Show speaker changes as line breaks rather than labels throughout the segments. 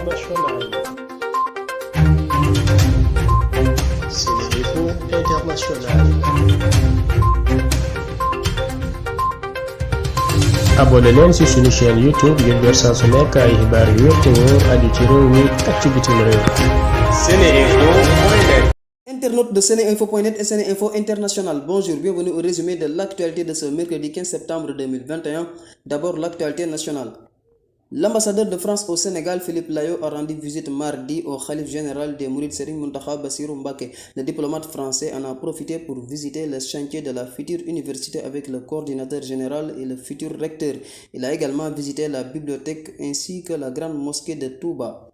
internationale. SeneInfo International. abonné leen ci suñu chaîne YouTube ngir jot saa su nekk ay xibaar yu wér te wóor aju ci réew mi ak ci bitim réew. SeneInfo.net.
Internautes de SeneInfo.net et SeneInfo International, bonjour, bienvenue au résumé de l'actualité de ce mercredi 15 septembre 2021. D'abord, l'actualité nationale. L'ambassadeur de France au Sénégal, Philippe Layo, a rendu visite mardi au Khalife général des Mourides Serigne Mountakha Bassirou Mbacké. Le diplomate français en a profité pour visiter le chantier de la future université avec le coordinateur général et le futur recteur. Il a également visité la bibliothèque ainsi que la grande mosquée de Touba.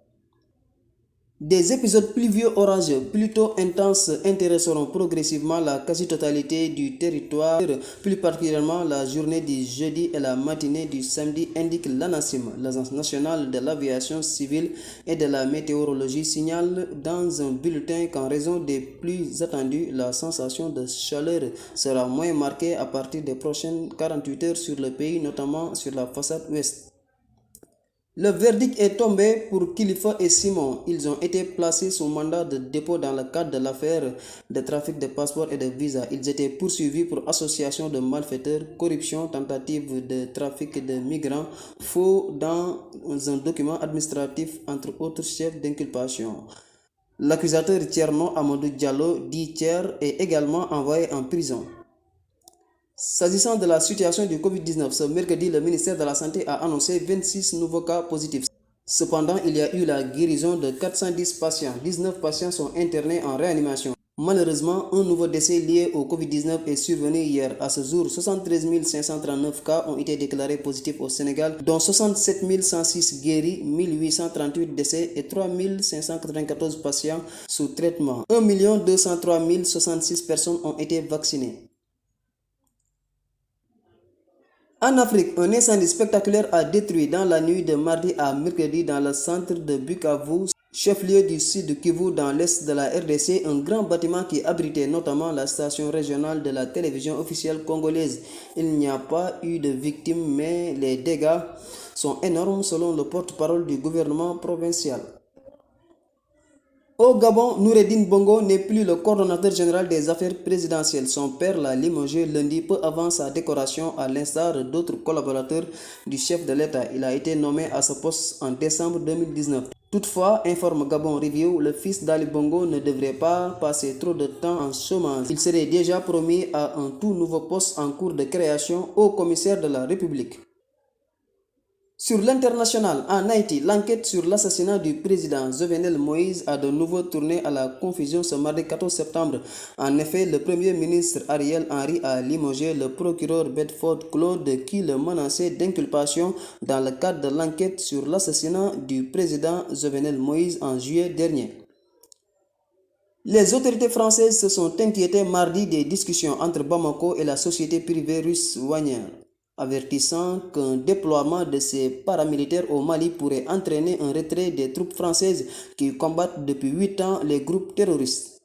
Des épisodes pluvieux orageux plutôt intenses intéresseront progressivement la quasi-totalité du territoire, plus particulièrement la journée du jeudi et la matinée du samedi, indique l'ANACIM. L'Agence nationale de l'aviation civile et de la météorologie signale dans un bulletin qu'en raison des pluies attendues, la sensation de chaleur sera moins marquée à partir des prochaines 48 heures sur le pays, notamment sur la façade ouest. Le verdict est tombé pour Kilifeu et Simon. Ils ont été placés sous mandat de dépôt dans le cadre de l'affaire de trafic de passeports et de visas. Ils étaient poursuivis pour association de malfaiteurs, corruption, tentative de trafic de migrants, faux dans un document administratif, entre autres chefs d'inculpation. L'accusateur Thierno Amadou Diallo, dit Thier, est également envoyé en prison. S'agissant de la situation du Covid-19, ce mercredi, le ministère de la Santé a annoncé 26 nouveaux cas positifs. Cependant, il y a eu la guérison de 410 patients. 19 patients sont internés en réanimation. Malheureusement, un nouveau décès lié au Covid-19 est survenu hier. À ce jour, 73 539 cas ont été déclarés positifs au Sénégal, dont 67 106 guéris, 1838 décès et 3 594 patients sous traitement. 1 203 066 personnes ont été vaccinées. En Afrique, un incendie spectaculaire a détruit dans la nuit de mardi à mercredi dans le centre de Bukavu, chef-lieu du sud Kivu dans l'est de la RDC, un grand bâtiment qui abritait notamment la station régionale de la télévision officielle congolaise. Il n'y a pas eu de victimes, mais les dégâts sont énormes selon le porte-parole du gouvernement provincial. Au Gabon, Noureddine Bongo n'est plus le coordonnateur général des affaires présidentielles. Son père l'a limogé lundi peu avant sa décoration à l'instar d'autres collaborateurs du chef de l'État. Il a été nommé à ce poste en décembre 2019. Toutefois, informe Gabon Review, le fils d'Ali Bongo ne devrait pas passer trop de temps en chômage. Il serait déjà promis à un tout nouveau poste en cours de création au commissaire de la République. Sur l'international, en Haïti, l'enquête sur l'assassinat du président Jovenel Moïse a de nouveau tourné à la confusion ce mardi 14 septembre. En effet, le premier ministre Ariel Henry a limogé le procureur Bedford Claude qui le menaçait d'inculpation dans le cadre de l'enquête sur l'assassinat du président Jovenel Moïse en juillet dernier. Les autorités françaises se sont inquiétées mardi des discussions entre Bamako et la société privée russe Wagner, avertissant qu'un déploiement de ces paramilitaires au Mali pourrait entraîner un retrait des troupes françaises qui combattent depuis 8 ans les groupes terroristes.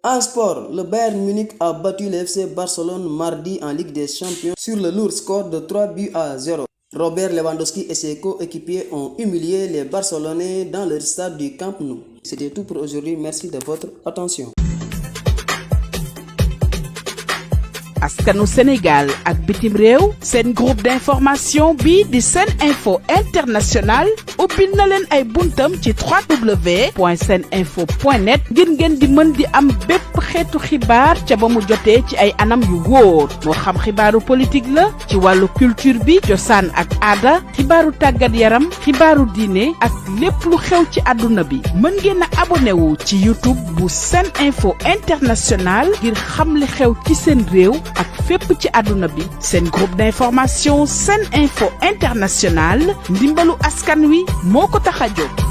En sport, le Bayern Munich a battu le FC Barcelone mardi en Ligue des Champions sur le lourd score de 3-0. Robert Lewandowski et ses coéquipiers ont humilié les Barcelonais dans leur stade du Camp Nou. C'était tout pour aujourd'hui, merci de votre attention.
askanu Sénégal ak bitim réew seen groupe d'information bi di SeneInfo International ubbil na leen ay buntam ci www.seninfo.net ngir ngeen di mën di am bépp xeetu xibaar ca ba mu jotee ci ay anam yu wóor moo xam xibaaru politique la ci wàllu culture bi cosaan ak aada xibaaru tàggat yaram xibaaru diine ak lépp lu xew ci àdduna bi mën ngeen a abonné wu ci YouTube bu SeneInfo International ngir xam li xew ci seen réew ak fépp ci àdduna bi. Seen groupe d'information SeneInfo International ndimbalu askan wi moo ko tax a jóg.